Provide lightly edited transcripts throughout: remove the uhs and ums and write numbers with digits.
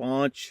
5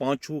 5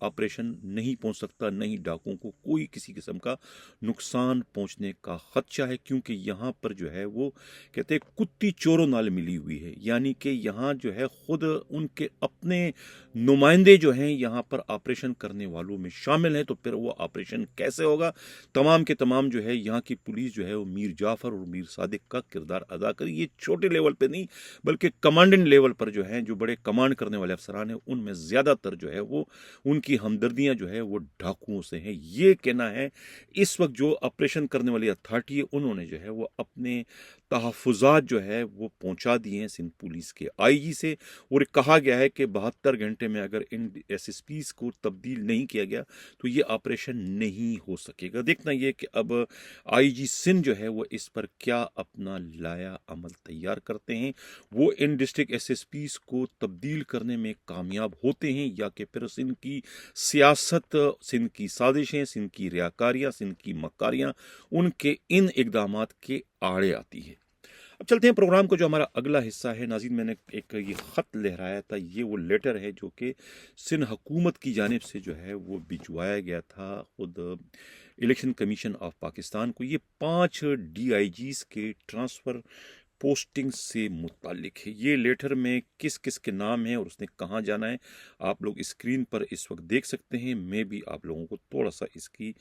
operation نہیں پہنچ سکتا، نہ ہی ڈاکوؤں کو کوئی کسی قسم کا نقصان پہنچنے کا خدشہ ہے، کیونکہ یہاں پر جو ہے وہ کہتے ہیں کتی چوروں نال ملی ہوئی ہے، یعنی کہ یہاں جو ہے خود ان کے اپنے نمائندے جو ہیں یہاں پر آپریشن کرنے والوں میں شامل ہیں، تو پھر وہ آپریشن کیسے ہوگا؟ تمام کے تمام جو ہے یہاں کی پولیس جو ہے وہ میر جعفر اور میر صادق کا کردار ادا کری۔ یہ چھوٹے لیول پہ نہیں بلکہ کمانڈنٹ لیول پر جو ہیں، جو بڑے کمانڈ کرنے والے افسران ہیں، ان میں زیادہ تر جو ہے وہ ان کی ہمدردیاں جو ہے وہ ڈاکوؤں سے ہیں۔ یہ کہنا ہے اس وقت جو آپریشن کرنے والی اتھارٹی ہے، انہوں نے جو ہے وہ اپنے تحفظات جو ہے وہ پہنچا دیے ہیں سندھ پولیس کے آئی جی سے، اور کہا گیا ہے کہ 72 گھنٹے میں اگر ان ایس ایس پیز کو تبدیل نہیں کیا گیا تو یہ آپریشن نہیں ہو سکے گا۔ دیکھنا یہ کہ اب آئی جی سندھ جو ہے وہ اس پر کیا اپنا لایا عمل تیار کرتے ہیں، وہ ان ڈسٹرکٹ ایس ایس پیز کو تبدیل کرنے میں کامیاب ہوتے ہیں یا کہ پھر سندھ کی سیاست، سندھ کی سازشیں، سندھ کی ریاکاریاں، سندھ کی مکاریاں ان کے ان اقدامات کے آڑے آتی ہے۔ اب چلتے ہیں پروگرام کو جو ہمارا اگلا حصہ ہے۔ ناظرین، میں نے ایک یہ خط لہرایا تھا، یہ وہ لیٹر ہے جو کہ سندھ حکومت کی جانب سے جو ہے وہ بھجوایا گیا تھا خود الیکشن کمیشن آف پاکستان کو۔ یہ 5 ڈی آئی جیز کے ٹرانسفر پوسٹنگ سے متعلق ہے۔ یہ لیٹر میں کس کس کے نام ہیں اور اس نے کہاں جانا ہے آپ لوگ اسکرین پر اس وقت دیکھ سکتے ہیں۔ میں بھی آپ لوگوں کو تھوڑا سا اس کی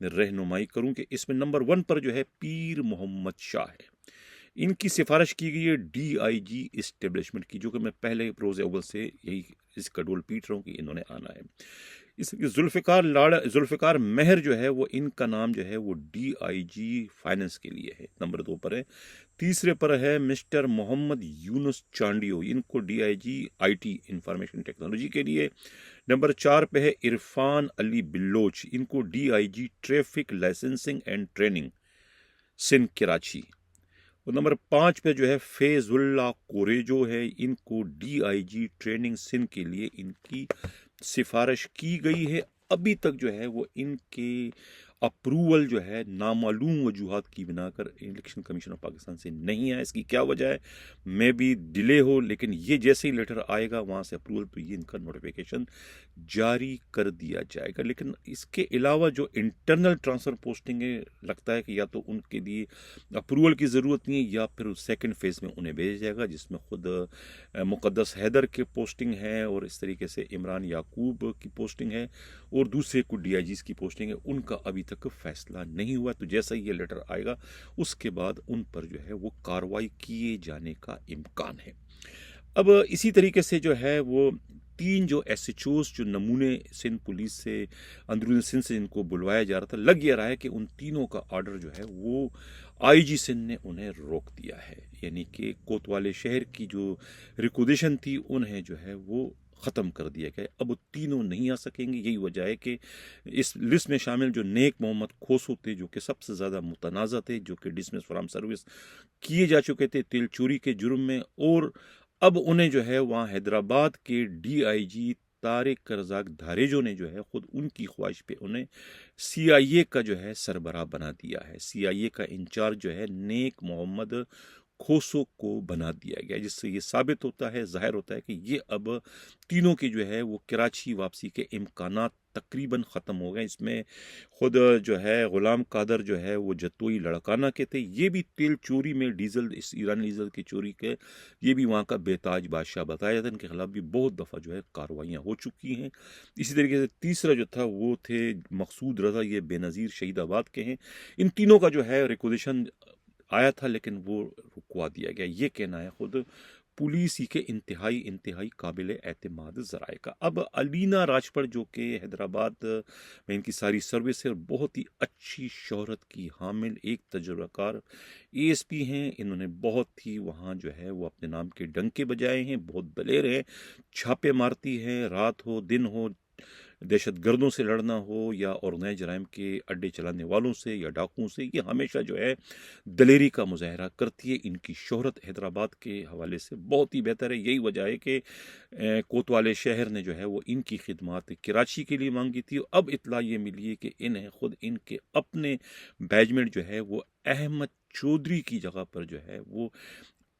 رہنمائی کروں کہ اس میں نمبر 1 پر جو ہے پیر محمد شاہ ہے، ان کی سفارش کی گئی ہے ڈی آئی جی اسٹیبلشمنٹ کی، جو کہ میں پہلے روز اول سے یہی اس کا ڈول پیٹ رہا ہوں کہ انہوں نے آنا ہے۔ اس ذوالفقار مہر جو ہے وہ ان کا نام جو ہے وہ ڈی آئی جی فائننس کے لیے ہے، نمبر 2 پر ہے۔ تیسرے پر ہے مسٹر محمد یونس چانڈیو، ان کو D I G I T information technology کے لیے۔ نمبر 4 پہ ہے عرفان علی بلوچ، ان کو D I G traffic licensing and training Sindh Karachi. اور نمبر 5 پہ جو ہے فیض اللہ کوریجو ہے، ان کو D I G training Sindh کے لیے ان کی سفارش کی گئی ہے۔ ابھی تک جو ہے وہ ان کے اپروول جو ہے نامعلوم وجوہات کی بنا کر الیکشن کمیشن آف پاکستان سے نہیں ہے۔ اس کی کیا وجہ ہے؟ میں بھی ڈیلے ہو، لیکن یہ جیسے ہی لیٹر آئے گا وہاں سے اپروول تو یہ ان کا نوٹیفیکیشن جاری کر دیا جائے گا۔ لیکن اس کے علاوہ جو انٹرنل ٹرانسفر پوسٹنگ ہے، لگتا ہے کہ یا تو ان کے لیے اپروول کی ضرورت نہیں ہے یا پھر سیکنڈ فیز میں انہیں بھیجا جائے گا، جس میں خود مقدس حیدر کے پوسٹنگ ہے اور اس طریقے سے عمران یعقوب کی پوسٹنگ ہے اور دوسرے کچھ ڈی آئی جیز کی پوسٹنگ ہے۔ ان کا ابھی تک فیصلہ نہیں ہوا، تو جیسا ہی یہ لیٹر آئے گا اس کے بعد ان پر جو ہے وہ کارروائی کیے جانے کا امکان ہے۔ اب اسی طریقے سے جو ہے وہ 3 جو ایس ایچ اوز جو نمونے سندھ پولیس سے اندرون سندھ سے ان کو بلوایا جا رہا تھا، لگ یہ رہا ہے کہ ان تینوں کا آرڈر جو ہے وہ آئی جی سندھ نے انہیں روک دیا ہے، یعنی کہ کوتوالے شہر کی جو ریکوزیشن تھی انہیں جو ہے وہ ختم کر دیا گیا۔ اب وہ تینوں نہیں آ سکیں گے۔ یہی وجہ ہے کہ اس لسٹ میں شامل جو نیک محمد کھوسو تھے، جو کہ سب سے زیادہ متنازع تھے، جو کہ ڈسمس فرام سروس کیے جا چکے تھے تیل چوری کے جرم میں، اور اب انہیں جو ہے وہاں حیدرآباد کے ڈی آئی جی طارق رزاق دھاریجو نے جو ہے خود ان کی خواہش پہ انہیں سی آئی اے کا جو ہے سربراہ بنا دیا ہے۔ سی آئی اے کا انچارج جو ہے نیک محمد کھوسو کو بنا دیا گیا، جس سے یہ ثابت ہوتا ہے، ظاہر ہوتا ہے کہ یہ اب تینوں کی جو ہے وہ کراچی واپسی کے امکانات تقریباً ختم ہو گئے۔ اس میں خود جو ہے غلام قادر جو ہے وہ جتوئی لڑکانہ کے تھے، یہ بھی تیل چوری میں ڈیزل، اس ایرانی ڈیزل کی چوری کے، یہ بھی وہاں کا بے تاج بادشاہ بتایا جاتا ہے، ان کے خلاف بھی بہت دفعہ جو ہے کاروائیاں ہو چکی ہیں۔ اسی طریقے سے تیسرا جو تھا وہ تھے مقصود رضا، یہ بے نظیر شہید آباد کے ہیں۔ ان تینوں کا جو ہے ریکوزیشن آیا تھا لیکن وہ رکوا دیا گیا، یہ کہنا ہے خود پولیس ہی کے انتہائی قابل اعتماد ذرائع کا۔ اب علینا راجپٹ جو کہ حیدرآباد میں ان کی ساری سروس ہے اور بہت ہی اچھی شہرت کی حامل ایک تجربہ کار اے ایس پی ہیں، انہوں نے بہت ہی وہاں جو ہے وہ اپنے نام کے ڈنکے بجائے ہیں، بہت دلیر ہیں، چھاپے مارتی ہیں، رات ہو دن ہو، دہشت گردوں سے لڑنا ہو یا اور نئے جرائم کے اڈے چلانے والوں سے یا ڈاکوؤں سے، یہ ہمیشہ جو ہے دلیری کا مظاہرہ کرتی ہے۔ ان کی شہرت حیدرآباد کے حوالے سے بہت ہی بہتر ہے۔ یہی وجہ ہے کہ کوتوالے شہر نے جو ہے وہ ان کی خدمات کراچی کے لیے مانگی تھی۔ اب اطلاع یہ ملی ہے کہ انہیں خود ان کے اپنے بیجمنٹ جو ہے وہ احمد چودھری کی جگہ پر جو ہے وہ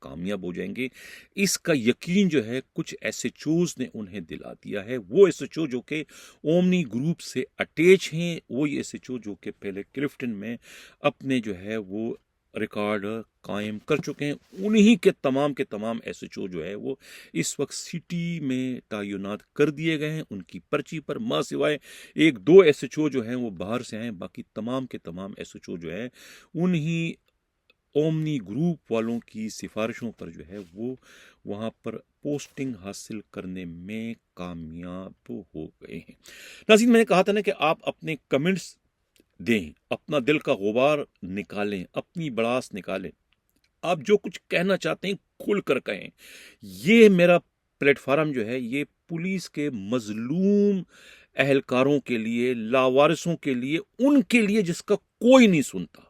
کامیاب ہو جائیں گے۔ اس کا یقین جو ہے کچھ ایس ایچ اوز نے انہیں دلا دیا ہے، وہ ایس ایچ او جو کہ اومنی گروپ سے اٹیچ ہیں، وہی ایس ایچ او جو کہ پہلے کلفٹن میں اپنے جو ہے وہ ریکارڈ قائم کر چکے ہیں، انہی کے تمام ایس ایچ او جو ہے وہ اس وقت سٹی میں تعینات کر دیے گئے ہیں ان کی پرچی پر، ماں سوائے ایک دو ایس ایچ او جو ہیں وہ باہر سے ہیں، باقی تمام کے تمام ایس ایچ او جو ہے انہی اومنی گروپ والوں کی سفارشوں پر جو ہے وہ وہاں پر پوسٹنگ حاصل کرنے میں کامیاب ہو گئے ہیں۔ ناظرین، میں نے کہا تھا نا کہ آپ اپنے کمنٹس دیں، اپنا دل کا غبار نکالیں، اپنی بڑاس نکالیں، آپ جو کچھ کہنا چاہتے ہیں کھل کر کہیں۔ یہ میرا پلیٹ فارم جو ہے یہ پولیس کے مظلوم اہلکاروں کے لیے، لاوارثوں کے لیے، ان کے لیے جس کا کوئی نہیں سنتا،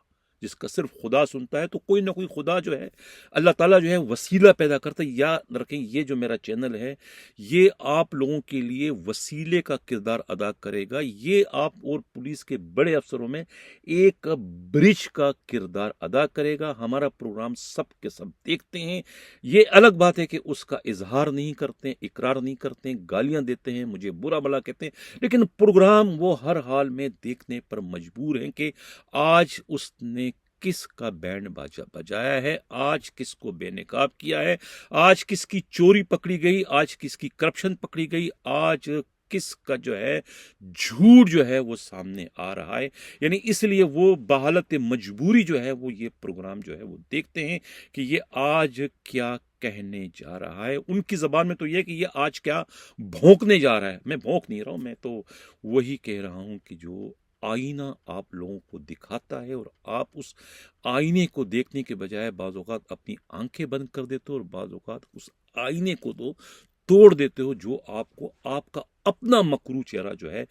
جس کا صرف خدا سنتا ہے، تو کوئی نہ کوئی خدا جو ہے اللہ تعالیٰ جو ہے وسیلہ پیدا کرتا ہے۔ یاد رکھیں یہ جو میرا چینل ہے یہ آپ لوگوں کے لیے وسیلے کا کردار ادا کرے گا، یہ آپ اور پولیس کے بڑے افسروں میں ایک برج کا کردار ادا کرے گا۔ ہمارا پروگرام سب کے سب دیکھتے ہیں، یہ الگ بات ہے کہ اس کا اظہار نہیں کرتے، اقرار نہیں کرتے، گالیاں دیتے ہیں، مجھے برا بھلا کہتے ہیں، لیکن پروگرام وہ ہر حال میں دیکھنے پر مجبور ہیں کہ آج اس نے کس کا بینڈ باجا بجایا ہے، آج کس کو بے نقاب کیا ہے، آج کس کی چوری پکڑی گئی، آج کس کی کرپشن پکڑی گئی، آج کس کا جو ہے جھوٹ جو ہے وہ سامنے آ رہا ہے۔ یعنی اس لیے وہ بحالت مجبوری جو ہے وہ یہ پروگرام جو ہے وہ دیکھتے ہیں کہ یہ آج کیا کہنے جا رہا ہے۔ ان کی زبان میں تو یہ کہ یہ آج کیا بھونکنے جا رہا ہے۔ میں بھونک نہیں رہا ہوں، میں تو وہی کہہ رہا ہوں کہ جو آئینہ آپ لوگوں کو دکھاتا ہے، اور آپ اس آئینے کو دیکھنے کے بجائے بعض اوقات اپنی آنکھیں بند کر دیتے ہو، اور بعض اوقات اس آئینے کو تو توڑ دیتے ہو جو آپ کو آپ کا اپنا مکروہ چہرہ جو ہے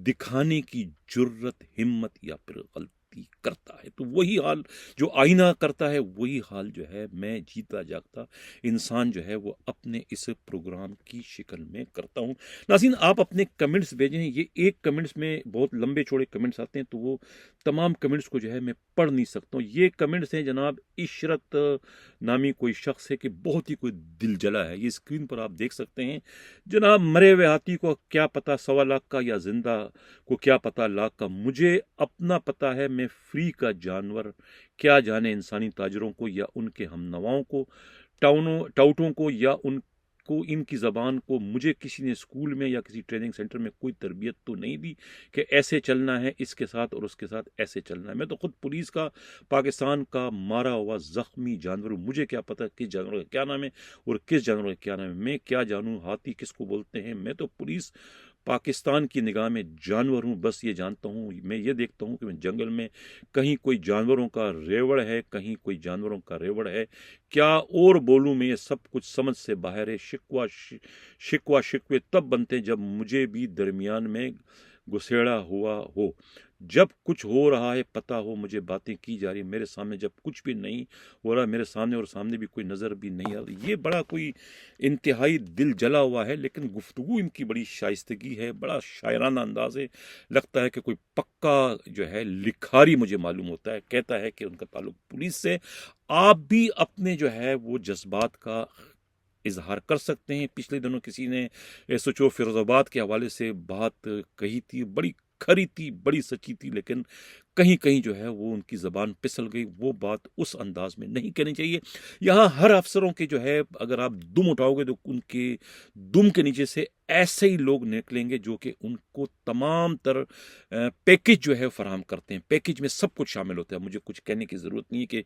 دکھانے کی جرت، ہمت یا پھر غلطی کرتا ہے۔ تو وہی حال جو آئینہ کرتا ہے، وہی حال جو ہے میں جیتا جاگتا انسان جو ہے وہ اپنے اس پروگرام کی شکل میں کرتا ہوں۔ ناظرین، آپ اپنے کمنٹس بھیجیں، یہ ایک کمنٹس میں بہت لمبے چوڑے کمنٹس آتے ہیں، تو وہ تمام کمنٹس کو جو ہے میں پڑھ نہیں سکتا ہوں۔ یہ کمنٹس ہیں جناب عشرت نامی کوئی شخص ہے کہ بہت ہی کوئی دل جلا ہے، یہ اسکرین پر آپ دیکھ سکتے ہیں۔ جناب، مرے ہوئے ہاتھی کو کیا پتا 1.25 کا، یا زندہ کو کیا پتا لاکھ کا، مجھے اپنا پتا ہے میں فری کا جانور، کیا جانے انسانی تاجروں کو یا ان کے ہم نواؤں کو، ٹاؤٹوں کو یا ان کو، ان کی زبان کو۔ مجھے کسی نے اسکول میں یا کسی ٹریننگ سینٹر میں کوئی تربیت تو نہیں دی کہ ایسے چلنا ہے اس کے ساتھ اور اس کے ساتھ ایسے چلنا ہے۔ میں تو خود پولیس کا، پاکستان کا مارا ہوا زخمی جانور ہوں، مجھے کیا پتا کس جانور کا کیا نام ہے اور کس جانور کا کیا نام ہے۔ میں کیا جانوں ہاتھی کس کو بولتے ہیں؟ میں تو پولیس پاکستان کی نگاہ میں جانور ہوں، بس یہ جانتا ہوں، میں یہ دیکھتا ہوں کہ میں جنگل میں کہیں کوئی جانوروں کا ریوڑ ہے، کہیں کوئی جانوروں کا ریوڑ ہے، کیا اور بولوں میں، یہ سب کچھ سمجھ سے باہر ہے۔ شکوے تب بنتے جب مجھے بھی درمیان میں گسیڑا ہوا ہو، جب کچھ ہو رہا ہے پتا ہو مجھے، باتیں کی جا رہی میرے سامنے جب کچھ بھی نہیں ہو رہا میرے سامنے، اور سامنے بھی کوئی نظر بھی نہیں آ رہی۔ یہ بڑا کوئی انتہائی دل جلا ہوا ہے، لیکن گفتگو ان کی بڑی شائستگی ہے، بڑا شاعرانہ انداز ہے، لگتا ہے کہ کوئی پکا جو ہے لکھاری مجھے معلوم ہوتا ہے، کہتا ہے کہ ان کا تعلق پولیس سے۔ آپ بھی اپنے جو ہے وہ جذبات کا اظہار کر سکتے ہیں۔ پچھلے دنوں کسی نے سوچو فیروز آباد کے حوالے سے بات کہی تھی، بڑی کھری تھی، بڑی سچی تھی، لیکن کہیں کہیں جو ہے وہ ان کی زبان پھسل گئی، وہ بات اس انداز میں نہیں کہنی چاہیے۔ یہاں ہر افسروں کے جو ہے اگر آپ دم اٹھاؤ گے تو ان کے دم کے نیچے سے ایسے ہی لوگ نکلیں گے جو کہ ان کو تمام تر پیکج جو ہے فراہم کرتے ہیں۔ پیکج میں سب کچھ شامل ہوتا ہے، مجھے کچھ کہنے کی ضرورت نہیں ہے کہ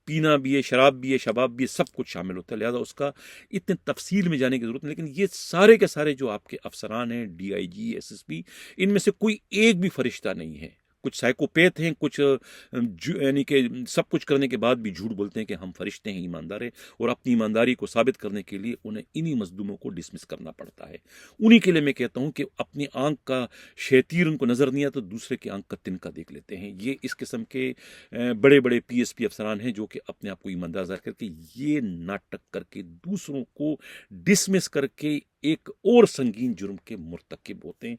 پینا بھی ہے، شراب بھی ہے، شباب بھی ہے، سب کچھ شامل ہوتا ہے، لہذا اس کا اتنے تفصیل میں جانے کی ضرورت نہیں۔ لیکن یہ سارے کے سارے جو آپ کے افسران ہیں، D I G, S S P, ان میں سے کوئی ایک بھی فرشتہ نہیں ہے۔ کچھ سائیکوپیتھ ہیں، کچھ یعنی کہ سب کچھ کرنے کے بعد بھی جھوٹ بولتے ہیں کہ ہم فرشتے ہیں، ایماندار ہیں، اور اپنی ایمانداری کو ثابت کرنے کے لیے انہیں انہی مظلوموں کو ڈسمس کرنا پڑتا ہے۔ انہی کے لیے میں کہتا ہوں کہ اپنی آنکھ کا شیطیر ان کو نظر نہیں آتا تو دوسرے کی آنکھ کا تنکا دیکھ لیتے ہیں۔ یہ اس قسم کے بڑے بڑے پی ایس پی افسران ہیں جو کہ اپنے آپ کو ایماندار ظاہر کر کے یہ ناٹک کر کے دوسروں کو ڈسمس کر کے ایک اور سنگین جرم کے مرتکب ہوتے ہیں۔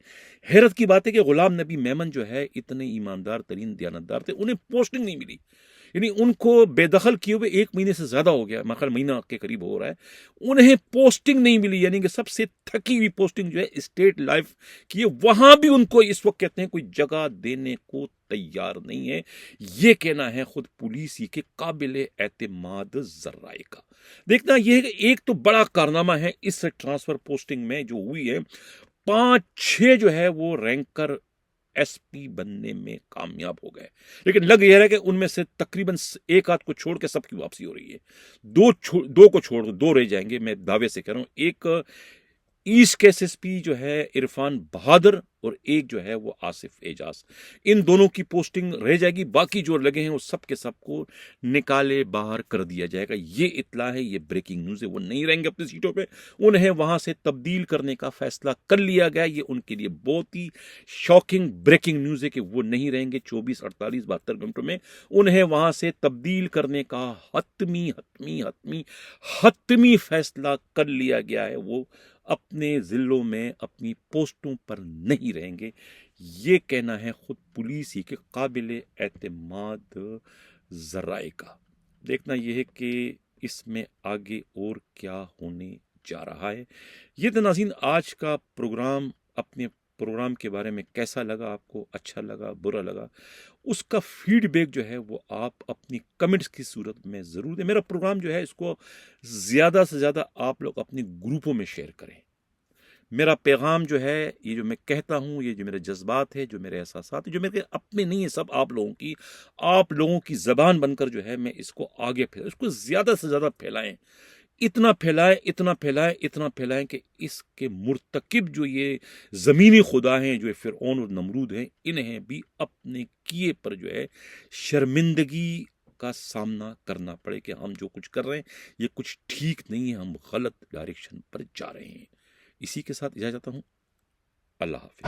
حیرت کی بات ہے کہ غلام نبی میمن جو ہے اتنے ایماندار ترین دیانتدار تھے، انہیں پوسٹنگ نہیں ملی۔ یعنی ان کو بے دخل کیے ہوئے 1 مہینے سے زیادہ ہو گیا، مخل مہینہ کے قریب ہو رہا ہے، انہیں پوسٹنگ نہیں ملی، یعنی کہ سب سے تھکی ہوئی پوسٹنگ جو ہے اسٹیٹ لائف کی ہے، وہاں بھی ان کو اس وقت کہتے ہیں کوئی جگہ دینے کو تیار نہیں ہے۔ یہ کہنا ہے خود پولیس ہی کے قابل اعتماد ذرائع کا۔ دیکھنا یہ ہے کہ ایک تو بڑا کارنامہ ہے اس ٹرانسفر پوسٹنگ میں جو ہوئی ہے، 5-6 جو ہے وہ رینکر ایس پی بننے میں کامیاب ہو گئے، لیکن لگ یہ رہا ہے کہ ان میں سے تقریباً 1 کو چھوڑ کے سب کی واپسی ہو رہی ہے۔ 2 کو چھوڑ 2 رہ جائیں گے، میں دعوے سے کہہ رہا ہوں۔ ایک ایسٹ کے ایس ایس پی جو ہے عرفان بہادر، اور ایک جو ہے وہ آصف اعجاز، ان دونوں کی پوسٹنگ رہ جائے گی، باقی جو لگے ہیں وہ سب کے سب کو نکالے باہر کر دیا جائے گا۔ یہ اطلاع ہے، یہ بریکنگ نیوز ہے، وہ نہیں رہیں گے اپنی سیٹوں پہ، انہیں وہاں سے تبدیل کرنے کا فیصلہ کر لیا گیا۔ یہ ان کے لیے بہت ہی شاکنگ بریکنگ نیوز ہے کہ وہ نہیں رہیں گے 24 48 72 گھنٹوں میں، انہیں وہاں سے تبدیل کرنے کا حتمی فیصلہ کر لیا گیا ہے، وہ اپنے ضلعوں میں اپنی پوسٹوں پر نہیں رہیں گے۔ یہ کہنا ہے خود پولیس ہی کے قابل اعتماد ذرائع کا۔ دیکھنا یہ ہے کہ اس میں آگے اور کیا ہونے جا رہا ہے۔ یہ تو ناظرین آج کا پروگرام۔ اپنے پروگرام کے بارے میں کیسا لگا آپ کو، اچھا لگا، برا لگا، اس کا فیڈ بیک جو ہے وہ آپ اپنی کمنٹس کی صورت میں ضرور دیں۔ میرا پروگرام جو ہے اس کو زیادہ سے زیادہ آپ لوگ اپنی گروپوں میں شیئر کریں۔ میرا پیغام جو ہے، یہ جو میں کہتا ہوں، یہ جو میرے جذبات ہے، جو میرے احساسات ہیں، جو میرے اپنے نہیں ہیں، سب آپ لوگوں کی زبان بن کر جو ہے میں اس کو آگے پھیلا، اس کو زیادہ سے زیادہ پھیلائیں، اتنا پھیلائیں کہ اس کے مرتکب جو یہ زمینی خدا ہیں، جو فرعون اور نمرود ہیں، انہیں بھی اپنے کیے پر جو ہے شرمندگی کا سامنا کرنا پڑے کہ ہم جو کچھ کر رہے ہیں یہ کچھ ٹھیک نہیں ہے، ہم غلط ڈائریکشن پر جا رہے ہیں۔ اسی کے ساتھ اجازت چاہتا ہوں، اللہ حافظ۔